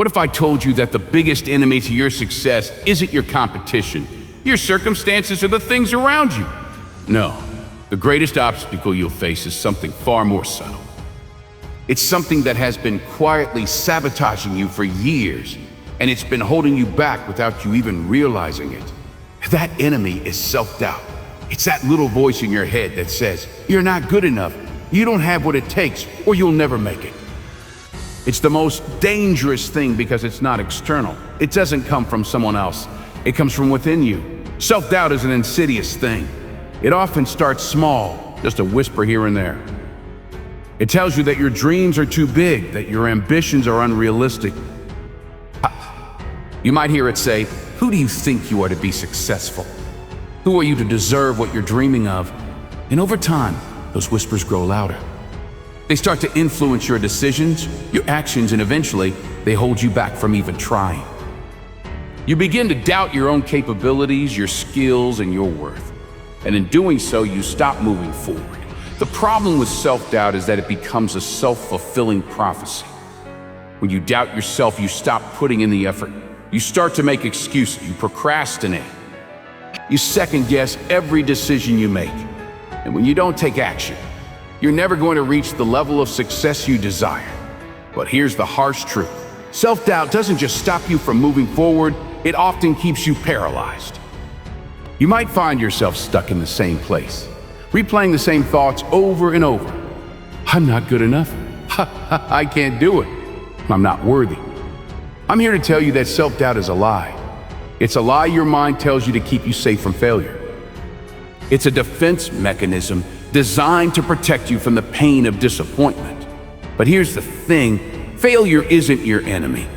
What if I told you that the biggest enemy to your success isn't your competition, your circumstances, or the things around you? No, the greatest obstacle you'll face is something far more subtle. It's something that has been quietly sabotaging you for years, and it's been holding you back without you even realizing it. That enemy is self-doubt. It's that little voice in your head that says, you're not good enough, you don't have what it takes, or you'll never make it. It's the most dangerous thing because it's not external. It doesn't come from someone else. It comes from within you. Self-doubt is an insidious thing. It often starts small, just a whisper here and there. It tells you that your dreams are too big, that your ambitions are unrealistic. You might hear it say, who do you think you are to be successful? Who are you to deserve what you're dreaming of? And over time, those whispers grow louder. They start to influence your decisions, your actions, and eventually, they hold you back from even trying. You begin to doubt your own capabilities, your skills, and your worth. And in doing so, you stop moving forward. The problem with self-doubt is that it becomes a self-fulfilling prophecy. When you doubt yourself, you stop putting in the effort. You start to make excuses, you procrastinate. You second-guess every decision you make. And when you don't take action, you're never going to reach the level of success you desire. But here's the harsh truth. Self-doubt doesn't just stop you from moving forward, it often keeps you paralyzed. You might find yourself stuck in the same place, replaying the same thoughts over and over. I'm not good enough. I can't do it. I'm not worthy. I'm here to tell you that self-doubt is a lie. It's a lie your mind tells you to keep you safe from failure. It's a defense mechanism designed to protect you from the pain of disappointment. But here's the thing, failure isn't your enemy.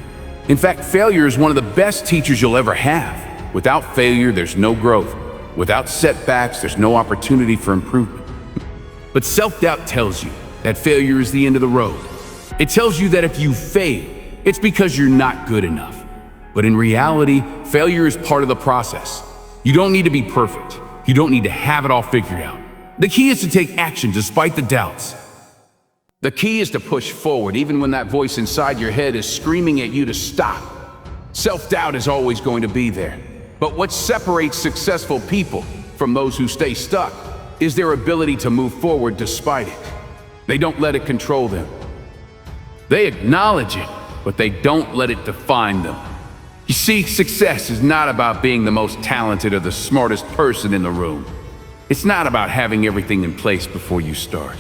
In fact, failure is one of the best teachers you'll ever have. Without failure, there's no growth. Without setbacks, there's no opportunity for improvement. But self-doubt tells you that failure is the end of the road. It tells you that if you fail, it's because you're not good enough. But in reality, failure is part of the process. You don't need to be perfect. You don't need to have it all figured out. The key is to take action despite the doubts. The key is to push forward even when that voice inside your head is screaming at you to stop. Self-doubt is always going to be there. But what separates successful people from those who stay stuck is their ability to move forward despite it. They don't let it control them. They acknowledge it, but they don't let it define them. You see, success is not about being the most talented or the smartest person in the room. It's not about having everything in place before you start.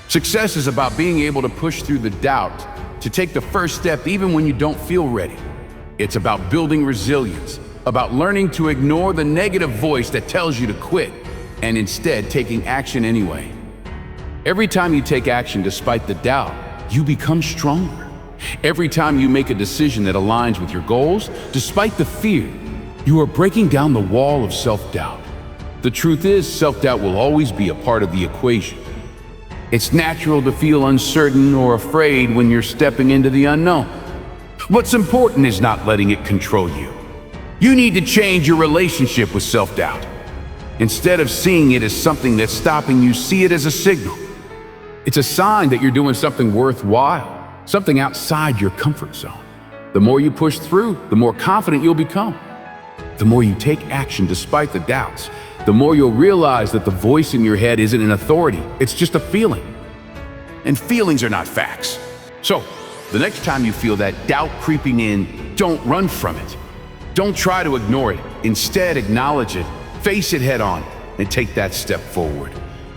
Success is about being able to push through the doubt, to take the first step even when you don't feel ready. It's about building resilience, about learning to ignore the negative voice that tells you to quit, and instead taking action anyway. Every time you take action despite the doubt, you become stronger. Every time you make a decision that aligns with your goals, despite the fear, you are breaking down the wall of self-doubt. The truth is, self-doubt will always be a part of the equation. It's natural to feel uncertain or afraid when you're stepping into the unknown. What's important is not letting it control you. You need to change your relationship with self-doubt. Instead of seeing it as something that's stopping you, see it as a signal. It's a sign that you're doing something worthwhile, something outside your comfort zone. The more you push through, the more confident you'll become. The more you take action despite the doubts, the more you'll realize that the voice in your head isn't an authority, it's just a feeling. And feelings are not facts. So, the next time you feel that doubt creeping in, don't run from it. Don't try to ignore it. Instead, acknowledge it, face it head on, and take that step forward.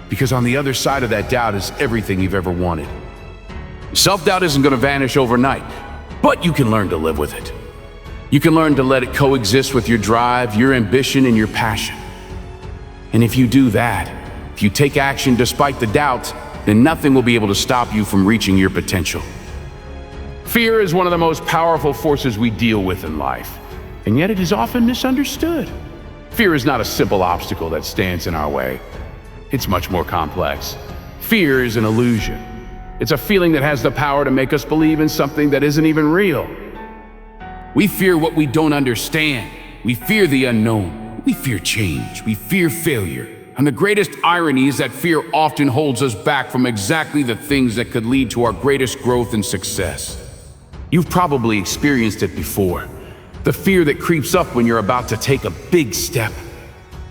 Because on the other side of that doubt is everything you've ever wanted. Self-doubt isn't going to vanish overnight, but you can learn to live with it. You can learn to let it coexist with your drive, your ambition, and your passion. And if you do that, if you take action despite the doubts, then nothing will be able to stop you from reaching your potential. Fear is one of the most powerful forces we deal with in life, and yet it is often misunderstood. Fear is not a simple obstacle that stands in our way. It's much more complex. Fear is an illusion. It's a feeling that has the power to make us believe in something that isn't even real. We fear what we don't understand. We fear the unknown. We fear change. We fear failure. And the greatest irony is that fear often holds us back from exactly the things that could lead to our greatest growth and success. You've probably experienced it before. The fear that creeps up when you're about to take a big step.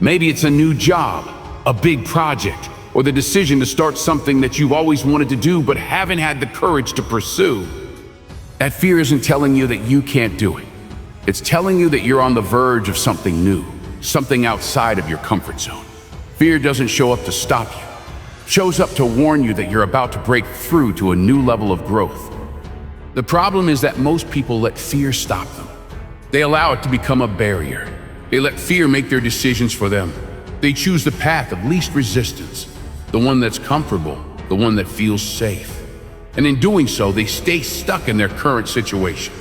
Maybe it's a new job, a big project, or the decision to start something that you've always wanted to do but haven't had the courage to pursue. That fear isn't telling you that you can't do it. It's telling you that you're on the verge of something new, something outside of your comfort zone. Fear doesn't show up to stop you. It shows up to warn you that you're about to break through to a new level of growth. The problem is that most people let fear stop them. They allow it to become a barrier. They let fear make their decisions for them. They choose the path of least resistance, the one that's comfortable, the one that feels safe. And in doing so, they stay stuck in their current situation.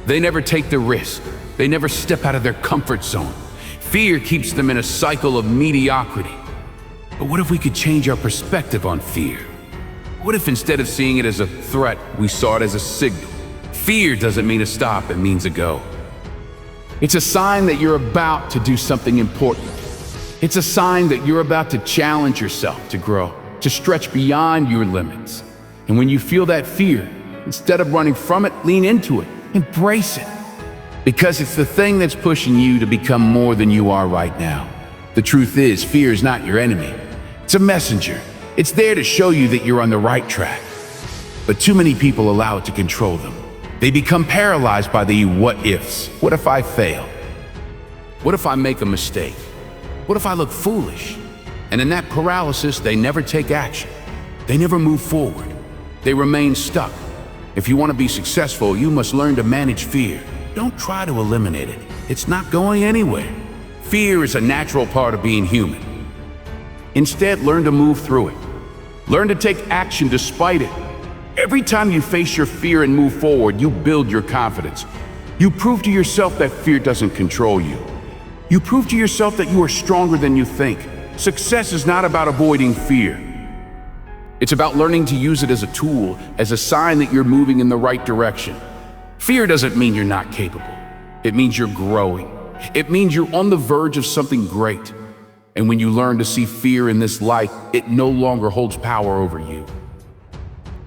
They never take the risk. They never step out of their comfort zone. Fear keeps them in a cycle of mediocrity. But what if we could change our perspective on fear? What if instead of seeing it as a threat, we saw it as a signal? Fear doesn't mean a stop, it means a go. It's a sign that you're about to do something important. It's a sign that you're about to challenge yourself to grow, to stretch beyond your limits. And when you feel that fear, instead of running from it, lean into it, embrace it. Because it's the thing that's pushing you to become more than you are right now. The truth is, fear is not your enemy. It's a messenger. It's there to show you that you're on the right track. But too many people allow it to control them. They become paralyzed by the what-ifs. What if I fail? What if I make a mistake? What if I look foolish? And in that paralysis, they never take action. They never move forward. They remain stuck. If you want to be successful, you must learn to manage fear. Don't try to eliminate it. It's not going anywhere. Fear is a natural part of being human. Instead, learn to move through it. Learn to take action despite it. Every time you face your fear and move forward, you build your confidence. You prove to yourself that fear doesn't control you. You prove to yourself that you are stronger than you think. Success is not about avoiding fear. It's about learning to use it as a tool, as a sign that you're moving in the right direction. Fear doesn't mean you're not capable. It means you're growing. It means you're on the verge of something great. And when you learn to see fear in this light, it no longer holds power over you.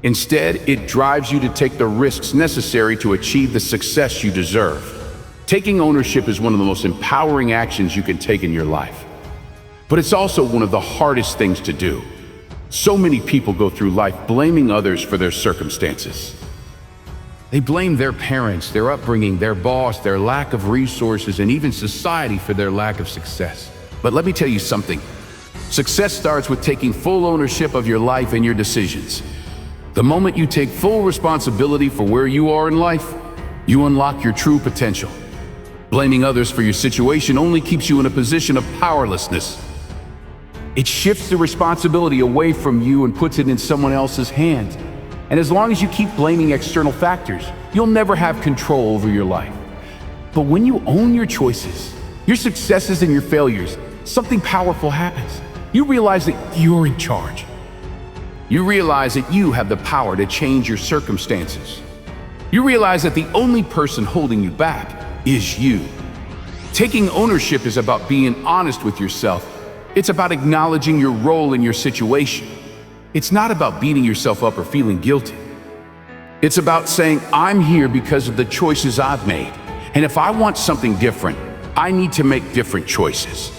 Instead, it drives you to take the risks necessary to achieve the success you deserve. Taking ownership is one of the most empowering actions you can take in your life. But it's also one of the hardest things to do. So many people go through life blaming others for their circumstances. They blame their parents, their upbringing, their boss, their lack of resources, and even society for their lack of success. But let me tell you something. Success starts with taking full ownership of your life and your decisions. The moment you take full responsibility for where you are in life, you unlock your true potential. Blaming others for your situation only keeps you in a position of powerlessness. It shifts the responsibility away from you and puts it in someone else's hands. And as long as you keep blaming external factors, you'll never have control over your life. But when you own your choices, your successes and your failures, something powerful happens. You realize that you're in charge. You realize that you have the power to change your circumstances. You realize that the only person holding you back is you. Taking ownership is about being honest with yourself. It's about acknowledging your role in your situation. It's not about beating yourself up or feeling guilty. It's about saying, I'm here because of the choices I've made. And if I want something different, I need to make different choices.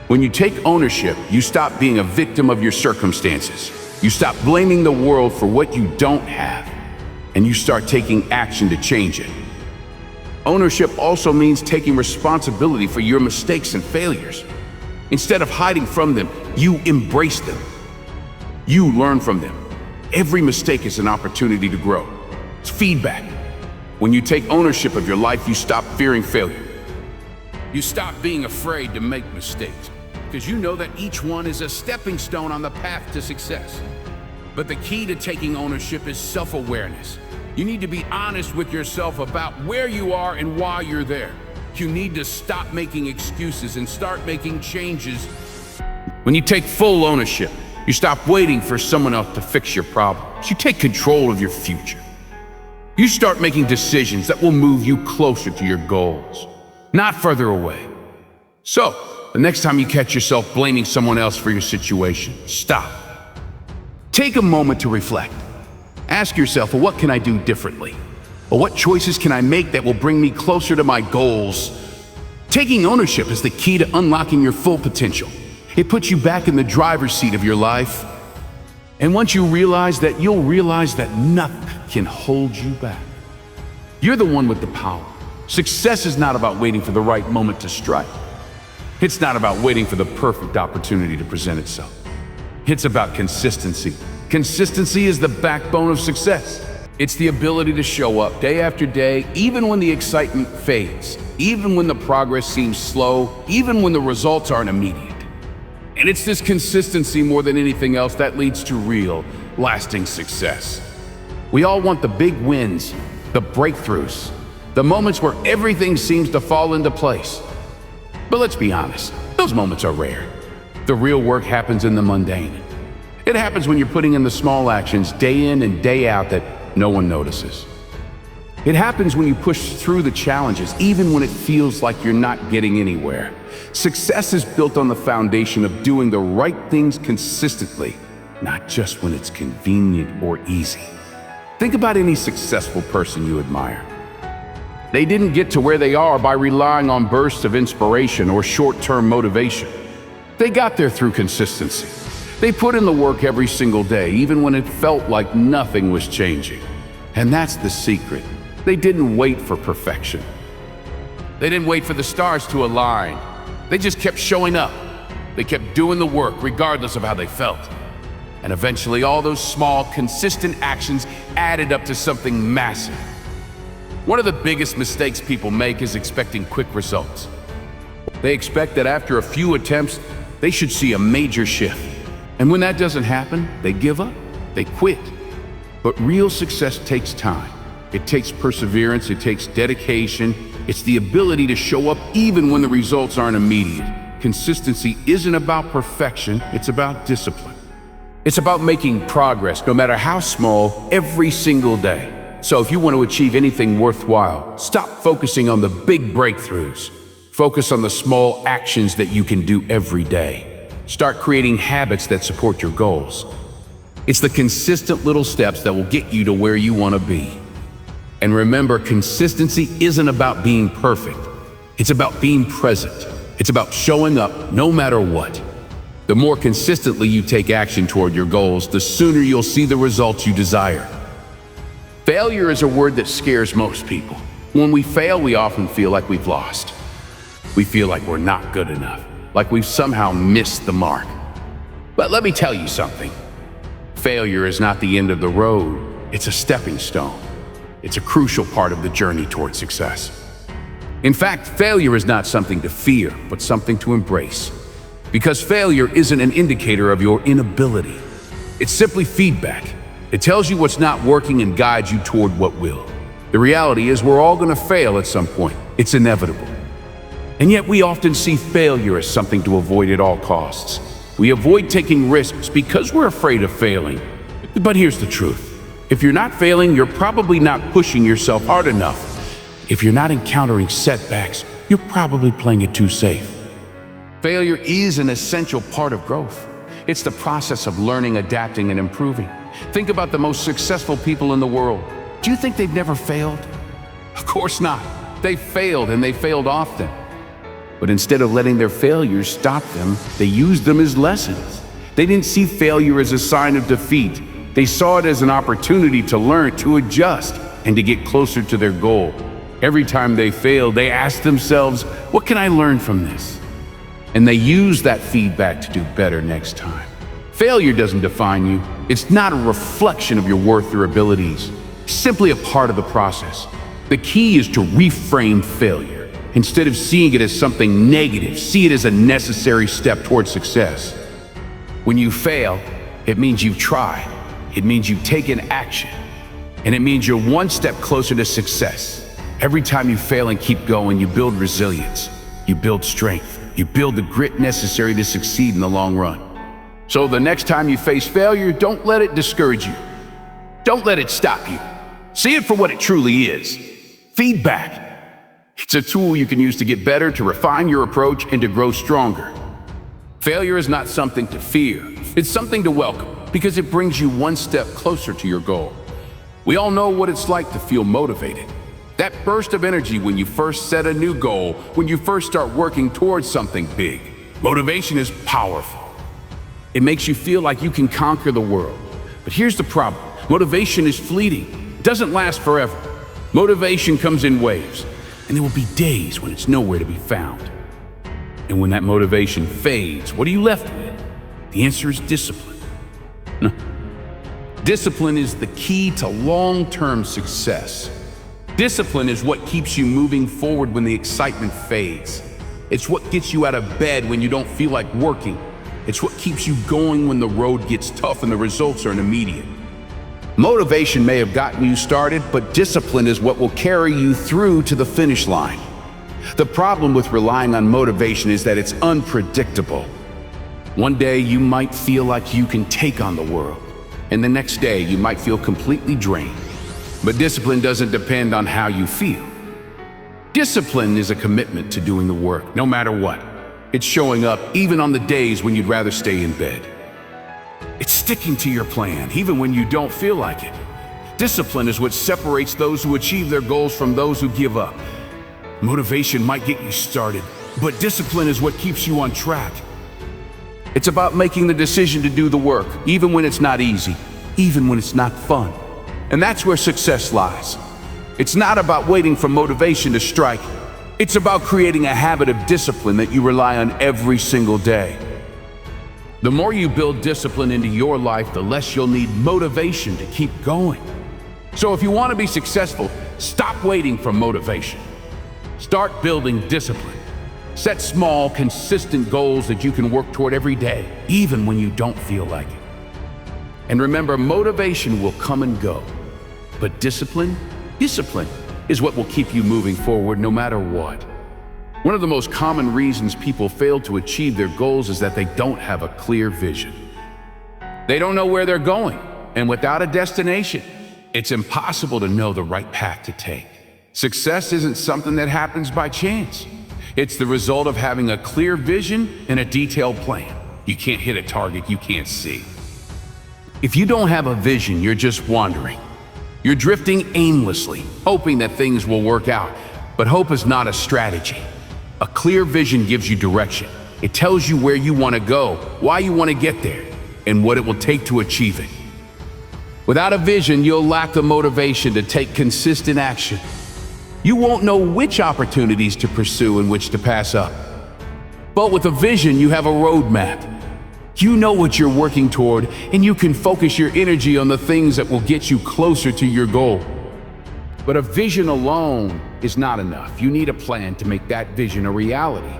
When you take ownership, you stop being a victim of your circumstances. You stop blaming the world for what you don't have, and you start taking action to change it. Ownership also means taking responsibility for your mistakes and failures. Instead of hiding from them, you embrace them. You learn from them. Every mistake is an opportunity to grow. It's feedback. When you take ownership of your life, you stop fearing failure. You stop being afraid to make mistakes, because you know that each one is a stepping stone on the path to success. But the key to taking ownership is self-awareness. You need to be honest with yourself about where you are and why you're there. You need to stop making excuses and start making changes. When you take full ownership, you stop waiting for someone else to fix your problems. You take control of your future. You start making decisions that will move you closer to your goals, not further away. So, the next time you catch yourself blaming someone else for your situation, stop. Take a moment to reflect. Ask yourself, well, what can I do differently? Or what choices can I make that will bring me closer to my goals? Taking ownership is the key to unlocking your full potential. It puts you back in the driver's seat of your life. And once you realize that, you'll realize that nothing can hold you back. You're the one with the power. Success is not about waiting for the right moment to strike. It's not about waiting for the perfect opportunity to present itself. It's about consistency. Consistency is the backbone of success. It's the ability to show up day after day, even when the excitement fades, even when the progress seems slow, even when the results aren't immediate. And it's this consistency more than anything else that leads to real, lasting success. We all want the big wins, the breakthroughs, the moments where everything seems to fall into place. But let's be honest, those moments are rare. The real work happens in the mundane. It happens when you're putting in the small actions day in and day out that no one notices. It happens when you push through the challenges, even when it feels like you're not getting anywhere. Success is built on the foundation of doing the right things consistently, not just when it's convenient or easy. Think about any successful person you admire. They didn't get to where they are by relying on bursts of inspiration or short-term motivation. They got there through consistency. They put in the work every single day, even when it felt like nothing was changing. And that's the secret. They didn't wait for perfection. They didn't wait for the stars to align. They just kept showing up. They kept doing the work regardless of how they felt. And eventually all those small, consistent actions added up to something massive. One of the biggest mistakes people make is expecting quick results. They expect that after a few attempts, they should see a major shift. And when that doesn't happen, they give up, they quit. But real success takes time. It takes perseverance, it takes dedication. It's the ability to show up even when the results aren't immediate. Consistency isn't about perfection, it's about discipline. It's about making progress, no matter how small, every single day. So if you want to achieve anything worthwhile, stop focusing on the big breakthroughs. Focus on the small actions that you can do every day. Start creating habits that support your goals. It's the consistent little steps that will get you to where you want to be. And remember, consistency isn't about being perfect. It's about being present. It's about showing up no matter what. The more consistently you take action toward your goals, the sooner you'll see the results you desire. Failure is a word that scares most people. When we fail, we often feel like we've lost. We feel like we're not good enough, like we've somehow missed the mark. But let me tell you something. Failure is not the end of the road. It's a stepping stone. It's a crucial part of the journey toward success. In fact, failure is not something to fear, but something to embrace. Because failure isn't an indicator of your inability. It's simply feedback. It tells you what's not working and guides you toward what will. The reality is we're all going to fail at some point. It's inevitable. And yet we often see failure as something to avoid at all costs. We avoid taking risks because we're afraid of failing. But here's the truth. If you're not failing, you're probably not pushing yourself hard enough. If you're not encountering setbacks, you're probably playing it too safe. Failure is an essential part of growth. It's the process of learning, adapting, and improving. Think about the most successful people in the world. Do you think they've never failed? Of course not. They failed, and they failed often. But instead of letting their failures stop them, they used them as lessons. They didn't see failure as a sign of defeat. They saw it as an opportunity to learn, to adjust, and to get closer to their goal. Every time they failed, they asked themselves, what can I learn from this? And they used that feedback to do better next time. Failure doesn't define you. It's not a reflection of your worth or abilities. It's simply a part of the process. The key is to reframe failure. Instead of seeing it as something negative, see it as a necessary step towards success. When you fail, it means you've tried. It means you've taken action. And it means you're one step closer to success. Every time you fail and keep going, you build resilience. You build strength. You build the grit necessary to succeed in the long run. So the next time you face failure, don't let it discourage you. Don't let it stop you. See it for what it truly is. Feedback. It's a tool you can use to get better, to refine your approach, and to grow stronger. Failure is not something to fear. It's something to welcome, because it brings you one step closer to your goal. We all know what it's like to feel motivated. That burst of energy when you first set a new goal, when you first start working towards something big. Motivation is powerful. It makes you feel like you can conquer the world. But here's the problem. Motivation is fleeting. It doesn't last forever. Motivation comes in waves, and there will be days when it's nowhere to be found. And when that motivation fades, what are you left with? The answer is discipline. No. Discipline is the key to long-term success. Discipline is what keeps you moving forward when the excitement fades. It's what gets you out of bed when you don't feel like working. It's what keeps you going when the road gets tough and the results aren't immediate. Motivation may have gotten you started, but discipline is what will carry you through to the finish line. The problem with relying on motivation is that it's unpredictable. One day you might feel like you can take on the world, and the next day you might feel completely drained. But discipline doesn't depend on how you feel. Discipline is a commitment to doing the work, no matter what. It's showing up even on the days when you'd rather stay in bed. It's sticking to your plan, even when you don't feel like it. Discipline is what separates those who achieve their goals from those who give up. Motivation might get you started, but discipline is what keeps you on track. It's about making the decision to do the work, even when it's not easy, even when it's not fun. And that's where success lies. It's not about waiting for motivation to strike. It's about creating a habit of discipline that you rely on every single day. The more you build discipline into your life, the less you'll need motivation to keep going. So if you want to be successful, stop waiting for motivation. Start building discipline. Set small, consistent goals that you can work toward every day, even when you don't feel like it. And remember, motivation will come and go, but discipline is what will keep you moving forward no matter what. One of the most common reasons people fail to achieve their goals is that they don't have a clear vision. They don't know where they're going, and without a destination, it's impossible to know the right path to take. Success isn't something that happens by chance. It's the result of having a clear vision and a detailed plan. You can't hit a target you can't see. If you don't have a vision, you're just wandering. You're drifting aimlessly, hoping that things will work out. But hope is not a strategy. A clear vision gives you direction. It tells you where you want to go, why you want to get there, and what it will take to achieve it. Without a vision, you'll lack the motivation to take consistent action. You won't know which opportunities to pursue and which to pass up. But with a vision, you have a roadmap. You know what you're working toward, and you can focus your energy on the things that will get you closer to your goal. But a vision alone is not enough. You need a plan to make that vision a reality.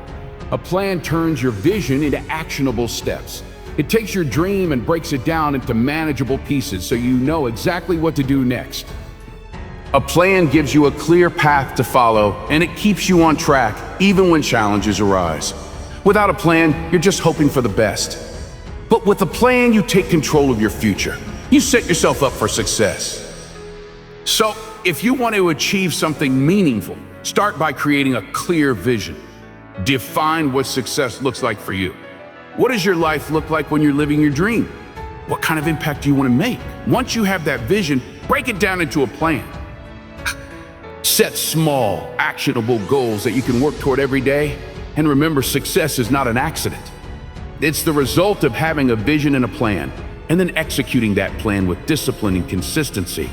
A plan turns your vision into actionable steps. It takes your dream and breaks it down into manageable pieces so you know exactly what to do next. A plan gives you a clear path to follow, and it keeps you on track even when challenges arise. Without a plan, you're just hoping for the best. But with a plan, you take control of your future. You set yourself up for success. So, if you want to achieve something meaningful, start by creating a clear vision. Define what success looks like for you. What does your life look like when you're living your dream? What kind of impact do you want to make? Once you have that vision, break it down into a plan. Set small, actionable goals that you can work toward every day. And remember, success is not an accident. It's the result of having a vision and a plan, and then executing that plan with discipline and consistency.